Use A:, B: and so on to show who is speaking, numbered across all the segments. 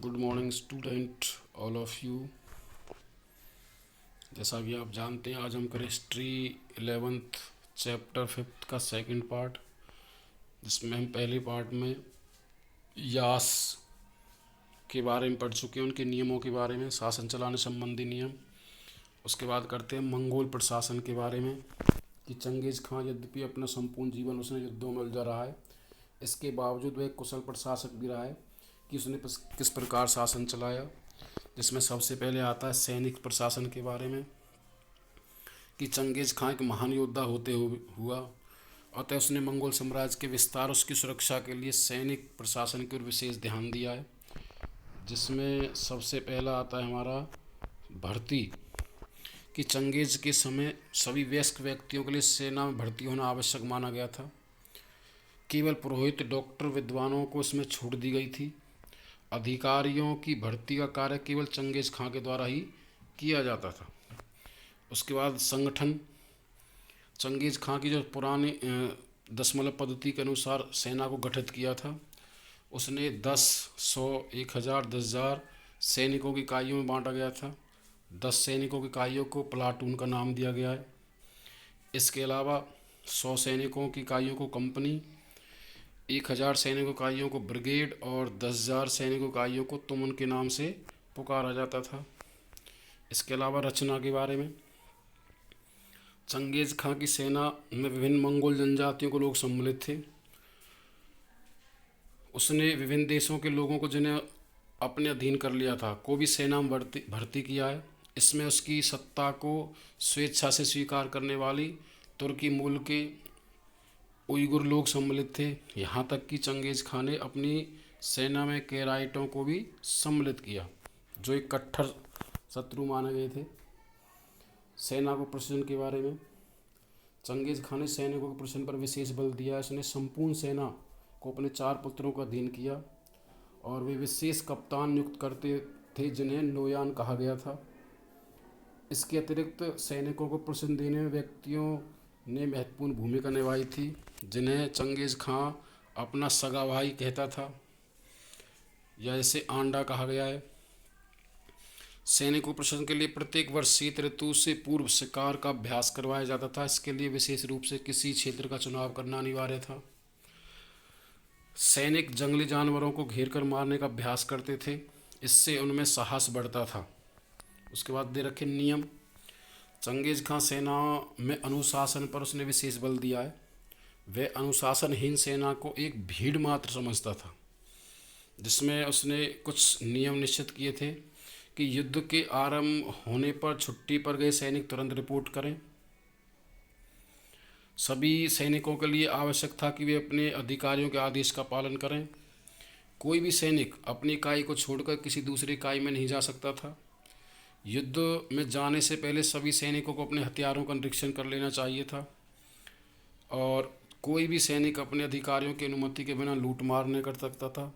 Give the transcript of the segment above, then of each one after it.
A: Good morning student, all of you. जैसा कि आप जानते हैं, आज हम करें हिस्ट्री 11th चैप्टर 5th का सेकंड पार्ट, जिसमें हम पहले पार्ट में यास के बारे में पढ़ चुके हैं, उनके नियमों के बारे में, शासन चलाने संबंधी नियम। उसके बाद करते हैं मंगोल प्रशासन के बारे में कि चंगेज़ खां यद्यपि अपना संपूर्ण जीवन उसने युद्धों में उलझा रहा है, इसके बावजूद वह एक कुशल प्रशासक भी रहा है कि उसने किस प्रकार शासन चलाया। जिसमें सबसे पहले आता है सैनिक प्रशासन के बारे में कि चंगेज़ खां एक महान योद्धा होते हुआ, अतः उसने मंगोल साम्राज्य के विस्तार, उसकी सुरक्षा के लिए सैनिक प्रशासन की ओर विशेष ध्यान दिया है। जिसमें सबसे पहला आता है हमारा भर्ती कि चंगेज़ के समय सभी वयस्क व्यक्तियों के लिए सेना में भर्ती होना आवश्यक माना गया था। केवल पुरोहित, डॉक्टर, विद्वानों को इसमें छूट दी गई थी। अधिकारियों की भर्ती का कार्य केवल चंगेज़ खां के द्वारा ही किया जाता था। उसके बाद संगठन, चंगेज़ खां की जो पुरानी दशमलव पद्धति के अनुसार सेना को गठित किया था। उसने 10, 100, 1000, 10,000 सैनिकों की इकाइयों में बांटा गया था। 10 सैनिकों की इकाइयों को प्लाटून का नाम दिया गया है। इसके अलावा 100 सैनिकों की इकाइयों को कंपनी, 1000 सैनिकों इकाइयों को ब्रिगेड और 10,000 सैनिकों इकाइयों को तुमन के नाम से पुकारा जाता था। इसके अलावा रचना के बारे में, चंगेज़ खां की सेना में विभिन्न मंगोल जनजातियों को लोग सम्मिलित थे। उसने विभिन्न देशों के लोगों को, जिन्हें अपने अधीन कर लिया था, को भी सेना में भर्ती किया है। इसमें उसकी सत्ता को स्वेच्छा से स्वीकार करने वाली तुर्की मूल के उइगुर लोग सम्मिलित थे। यहाँ तक कि चंगेज़ खां ने अपनी सेना में केराइटों को भी सम्मिलित किया, जो एक कट्टर शत्रु माने गए थे। सेना को प्रशासन के बारे में, चंगेज़ खां ने सैनिकों के प्रशासन पर विशेष बल दिया। उसने संपूर्ण सेना को अपने 4 पुत्रों का अधीन किया और वे विशेष कप्तान नियुक्त करते थे, जिन्हें नोयान कहा गया था। इसके अतिरिक्त सैनिकों को प्रशिक्षण देने में व्यक्तियों ने महत्वपूर्ण भूमिका निभाई थी, जिन्हें चंगेज़ खां अपना सगा भाई कहता था या इसे आंडा कहा गया है। सैनिकों प्रशिक्षण के लिए प्रत्येक वर्ष शीत ऋतु से पूर्व शिकार का अभ्यास करवाया जाता था। इसके लिए विशेष रूप से किसी क्षेत्र का चुनाव करना अनिवार्य था। सैनिक जंगली जानवरों को घेर कर मारने का अभ्यास करते थे, इससे उनमें साहस बढ़ता था। उसके बाद दे रखे नियम, चंगेज़ खां सेना में अनुशासन पर उसने विशेष बल दिया है। वह अनुशासनहीन सेना को एक भीड़ मात्र समझता था, जिसमें उसने कुछ नियम निश्चित किए थे कि युद्ध के आरंभ होने पर छुट्टी पर गए सैनिक तुरंत रिपोर्ट करें। सभी सैनिकों के लिए आवश्यक था कि वे अपने अधिकारियों के आदेश का पालन करें। कोई भी सैनिक अपनी इकाई को छोड़कर किसी दूसरी इकाई में नहीं जा सकता था। युद्ध में जाने से पहले सभी सैनिकों को अपने हथियारों का निरीक्षण कर लेना चाहिए था और कोई भी सैनिक अपने अधिकारियों की अनुमति के बिना लूट मार नहीं कर सकता था।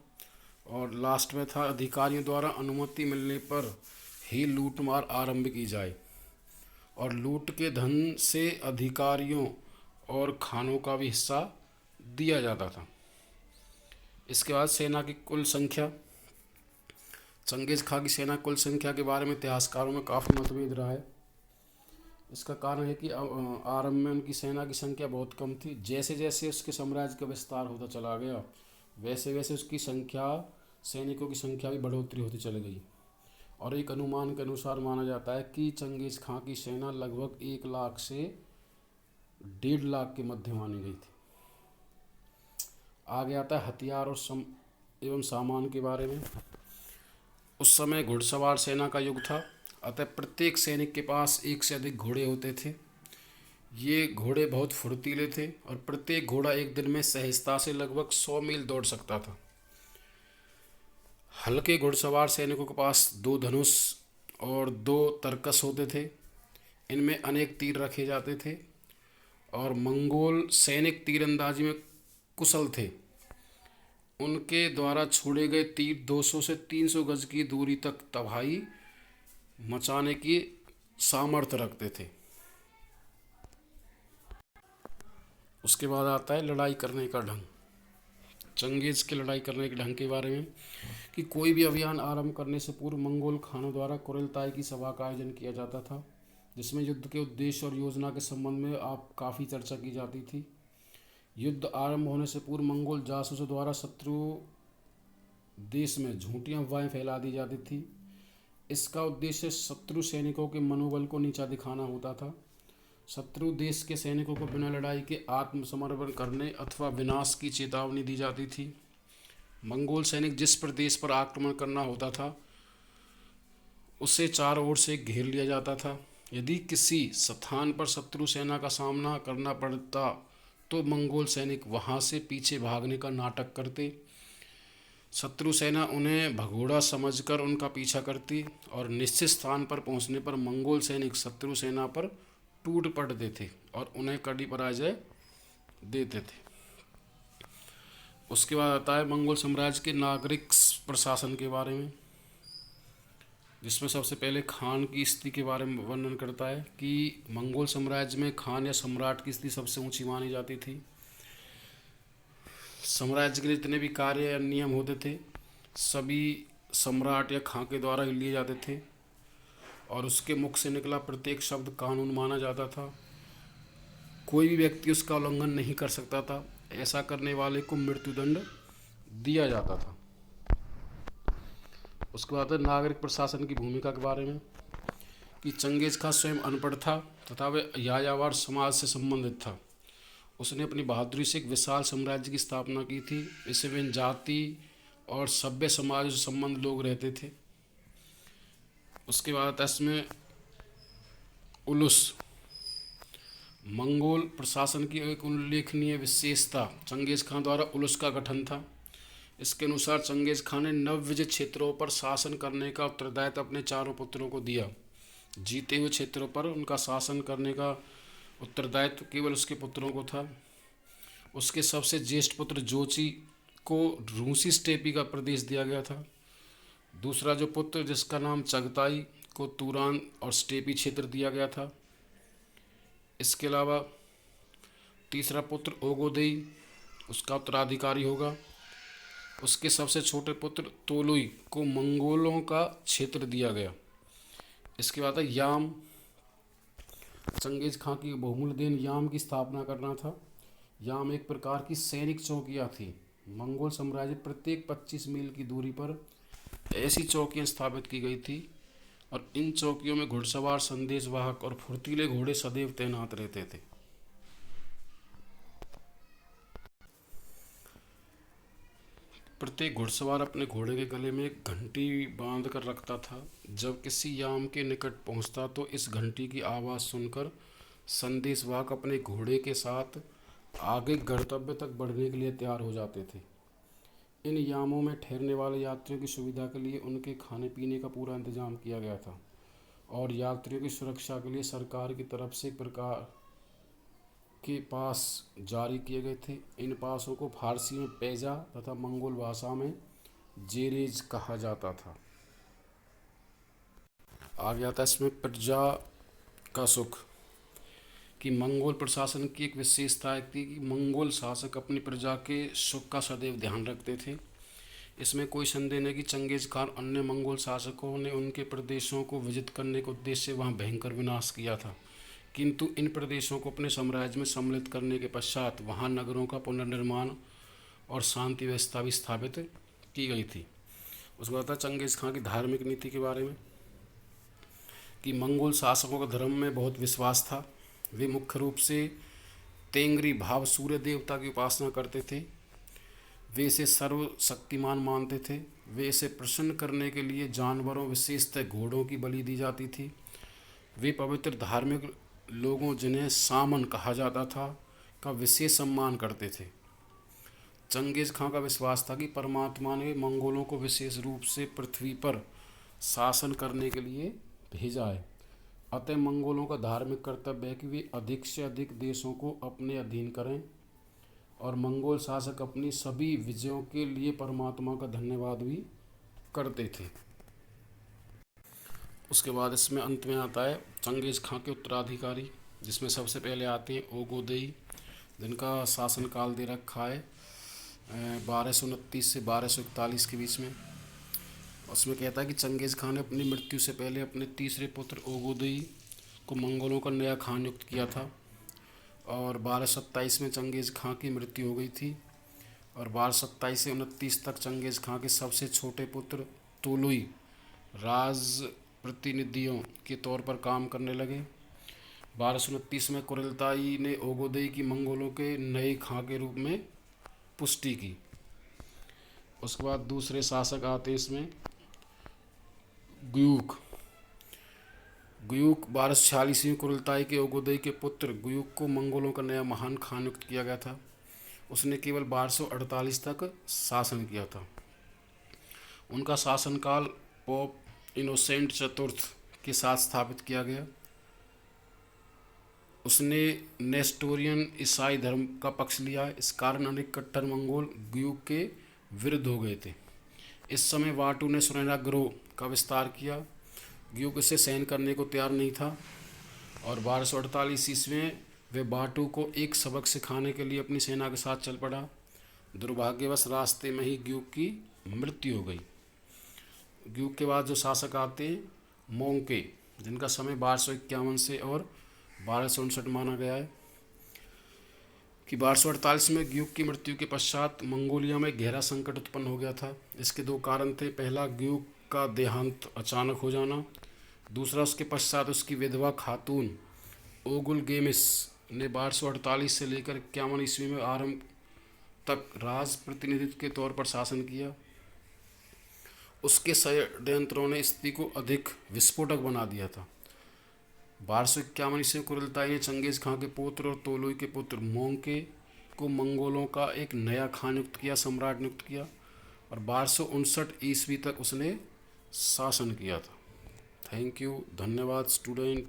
A: और लास्ट में था, अधिकारियों द्वारा अनुमति मिलने पर ही लूट मार आरंभ की जाए और लूट के धन से अधिकारियों और खानों का भी हिस्सा दिया जाता था। इसके बाद सेना की कुल संख्या, चंगेज़ खां की सेना कुल संख्या के बारे में इतिहासकारों में काफ़ी मतभेद रहा है। इसका कारण है कि आरंभ में उनकी सेना की संख्या बहुत कम थी। जैसे जैसे उसके साम्राज्य का विस्तार होता चला गया, वैसे वैसे उसकी संख्या, सैनिकों की संख्या भी बढ़ोतरी होती चली गई और एक अनुमान के अनुसार माना जाता है कि चंगेज़ खां की सेना लगभग 1 लाख से 1.5 लाख के मध्य मानी गई थी। आगे आता है हथियार और एवं सामान के बारे में। उस समय घुड़सवार सेना का युग था, अतः प्रत्येक सैनिक के पास एक से अधिक घोड़े होते थे। ये घोड़े बहुत फुर्तीले थे और प्रत्येक घोड़ा एक दिन में सहजता से लगभग 100 मील दौड़ सकता था। हल्के घुड़सवार सैनिकों के पास 2 धनुष और 2 तरकस होते थे। इनमें अनेक तीर रखे जाते थे और मंगोल सैनिक तीरंदाजी में कुशल थे। उनके द्वारा छोड़े गए तीर 200 से 300 गज की दूरी तक तबाही मचाने की सामर्थ्य रखते थे। उसके बाद आता है लड़ाई करने का ढंग। चंगेज के लड़ाई करने के ढंग के बारे में कि कोई भी अभियान आरंभ करने से पूर्व मंगोल खानों द्वारा कुरिलताई की सभा का आयोजन किया जाता था, जिसमें युद्ध के उद्देश्य और योजना के संबंध में आप काफ़ी चर्चा की जाती थी। युद्ध आरंभ होने से पूर्व मंगोल जासूसों द्वारा शत्रु देश में झूठी अफवाहें फैला दी जाती थी। इसका उद्देश्य शत्रु सैनिकों के मनोबल को नीचा दिखाना होता था। शत्रु देश के सैनिकों को बिना लड़ाई के आत्मसमर्पण करने अथवा विनाश की चेतावनी दी जाती थी। मंगोल सैनिक जिस प्रदेश पर आक्रमण करना होता था उसे चारों ओर से घेर लिया जाता था। यदि किसी स्थान पर शत्रु सेना का सामना करना पड़ता तो मंगोल सैनिक वहां से पीछे भागने का नाटक करते। शत्रु सेना उन्हें भगोड़ा समझकर उनका पीछा करती और निश्चित स्थान पर पहुंचने पर मंगोल सैनिक शत्रु सेना पर टूट पड़ते थे और उन्हें कड़ी पराजय देते थे। उसके बाद आता है मंगोल साम्राज्य के नागरिक प्रशासन के बारे में, जिसमें सबसे पहले खान की स्थिति के बारे में वर्णन करता है कि मंगोल साम्राज्य में खान या सम्राट की स्थिति सबसे ऊंची मानी जाती थी। साम्राज्य के लिए जितने भी कार्य या नियम होते थे सभी सम्राट या खां के द्वारा ही लिए जाते थे और उसके मुख से निकला प्रत्येक शब्द कानून माना जाता था। कोई भी व्यक्ति उसका उल्लंघन नहीं कर सकता था। ऐसा करने वाले को मृत्युदंड दिया जाता था। उसके बाद नागरिक प्रशासन की भूमिका के बारे में कि चंगेज खां स्वयं अनपढ़ था तथा वह यायावर समाज से संबंधित था। उसने अपनी बहादुरी से एक विशाल साम्राज्य की स्थापना की थी। इससे विभिन्न जाति और सभ्य समाज से संबंध लोग रहते थे। उसके बाद इसमें उलूस मंगोल प्रशासन की एक उल्लेखनीय विशेषता चंगेज खां द्वारा उलूस का गठन था। इसके अनुसार चंगेज खां ने नवविजित क्षेत्रों पर शासन करने का उत्तरदायित्व अपने चारों पुत्रों को दिया। जीते हुए क्षेत्रों पर उनका शासन करने का उत्तरदायित्व केवल उसके पुत्रों को था। उसके सबसे ज्येष्ठ पुत्र जोची को रूसी स्टेपी का प्रदेश दिया गया था। दूसरा जो पुत्र जिसका नाम चगताई को तुरान और स्टेपी क्षेत्र दिया गया था। इसके अलावा तीसरा पुत्र ओगोदेई उसका उत्तराधिकारी होगा। उसके सबसे छोटे पुत्र तोलुई को मंगोलों का क्षेत्र दिया गया। इसके बाद याम चंगेज खां की बहुमूल्य देन याम की स्थापना करना था। याम एक प्रकार की सैनिक चौकियाँ थी। मंगोल साम्राज्य प्रत्येक 25 मील की दूरी पर ऐसी चौकियाँ स्थापित की गई थी और इन चौकियों में घुड़सवार संदेशवाहक और फुर्तीले घोड़े सदैव तैनात रहते थे। प्रत्येक घुड़सवार अपने घोड़े के गले में एक घंटी बांध कर रखता था। जब किसी याम के निकट पहुंचता तो इस घंटी की आवाज़ सुनकर संदेशवाहक अपने घोड़े के साथ आगे गंतव्य तक बढ़ने के लिए तैयार हो जाते थे। इन यामों में ठहरने वाले यात्रियों की सुविधा के लिए उनके खाने पीने का पूरा इंतजाम किया गया था और यात्रियों की सुरक्षा के लिए सरकार की तरफ से एक प्रकार के पास जारी किए गए थे। इन पासों को फारसी में पैजा तथा मंगोल भाषा में जेरेज कहा जाता था। आगे आता है इसमें प्रजा का सुख कि मंगोल प्रशासन की एक विशेषता थी कि मंगोल शासक अपनी प्रजा के सुख का सदैव ध्यान रखते थे। इसमें कोई संदेह नहीं कि चंगेज खान अन्य मंगोल शासकों ने उनके प्रदेशों को विजित करने के उद्देश्य से वहां भयंकर विनाश किया था, किंतु इन प्रदेशों को अपने साम्राज्य में सम्मिलित करने के पश्चात वहां नगरों का पुनर्निर्माण और शांति व्यवस्था भी स्थापित की गई थी। उसके बाद चंगेज खां की धार्मिक नीति के बारे में कि मंगोल शासकों का धर्म में बहुत विश्वास था। वे मुख्य रूप से तेंगरी भाव सूर्य देवता की उपासना करते थे। वे इसे सर्वशक्तिमान मानते थे। वे इसे प्रसन्न करने के लिए जानवरों विशेषतः घोड़ों की बलि दी जाती थी। वे पवित्र धार्मिक लोगों जिन्हें सामन कहा जाता था का विशेष सम्मान करते थे। चंगेज खां का विश्वास था कि परमात्मा ने मंगोलों को विशेष रूप से पृथ्वी पर शासन करने के लिए भेजा है। अतः मंगोलों का धार्मिक कर्तव्य है कि वे अधिक से अधिक देशों को अपने अधीन करें और मंगोल शासक अपनी सभी विजयों के लिए परमात्मा का धन्यवाद भी करते थे। उसके बाद इसमें अंत में आता है चंगेज खां के उत्तराधिकारी, जिसमें सबसे पहले आते हैं ओगोदेई, जिनका शासनकाल दे रखा है 1229 से 1241 के बीच में। उसमें कहता है कि चंगेज़ खान ने अपनी मृत्यु से पहले अपने तीसरे पुत्र ओगोदेई को मंगोलों का नया खान नियुक्त किया था। और 1227 में चंगेज़ खां की मृत्यु हो गई थी। और 1227 से 29 तक चंगेज़ खां के सबसे छोटे पुत्र तोलुई राज प्रतिनिधियों के तौर पर काम करने लगे। 1229 में कुरिलताई ने ओगोदेई की मंगोलों के नए खां के रूप में पुष्टि की। उसके बाद दूसरे शासक आते हैं इसमें गुयूक। गुयूक 1246 में कुरिलताई के ओगोदेई के पुत्र गुयूक को मंगोलों का नया महान खान नियुक्त किया गया था। उसने केवल 1248 तक शासन किया था। उनका शासनकाल पोप इनोसेंट चतुर्थ के साथ स्थापित किया गया। उसने नेस्टोरियन ईसाई धर्म का पक्ष लिया। इस कारण अनेक कट्टर मंगोल गुयूक के विरुद्ध हो गए थे। इस समय वाटू ने सुरेनाग्रोह का विस्तार किया। गुयूक इसे सहन करने को तैयार नहीं था और 1248 ईस्वी में वे बाटू को एक सबक सिखाने के लिए अपनी सेना के साथ चल पड़ा। दुर्भाग्यवश रास्ते में ही गुयूक की मृत्यु हो गई। गुयूक के बाद जो शासक आते हैं मोंके, जिनका समय 1251 से और 1259 माना गया है। कि 1248 में गुयूक की मृत्यु के पश्चात मंगोलिया में गहरा संकट उत्पन्न हो गया था। इसके दो कारण थे। पहला, गुयूक का देहांत अचानक हो जाना। दूसरा, उसके पश्चात उसकी विधवा खातून ओगुलगेमिस ने 1248 से लेकर 51 ईस्वी में आरंभ तक राज प्रतिनिधित्व के तौर पर शासन किया। उसके षड्यंत्रों ने स्थिति को अधिक विस्फोटक बना दिया था। 1251 ईस्वी में कुरिलताई ने चंगेज़ खां के पुत्र और तोलुई के पुत्र मोंके को मंगोलों का एक नया खान नियुक्त किया, सम्राट नियुक्त किया और 1259 ईस्वी तक उसने शासन किया था। थैंक यू, धन्यवाद स्टूडेंट।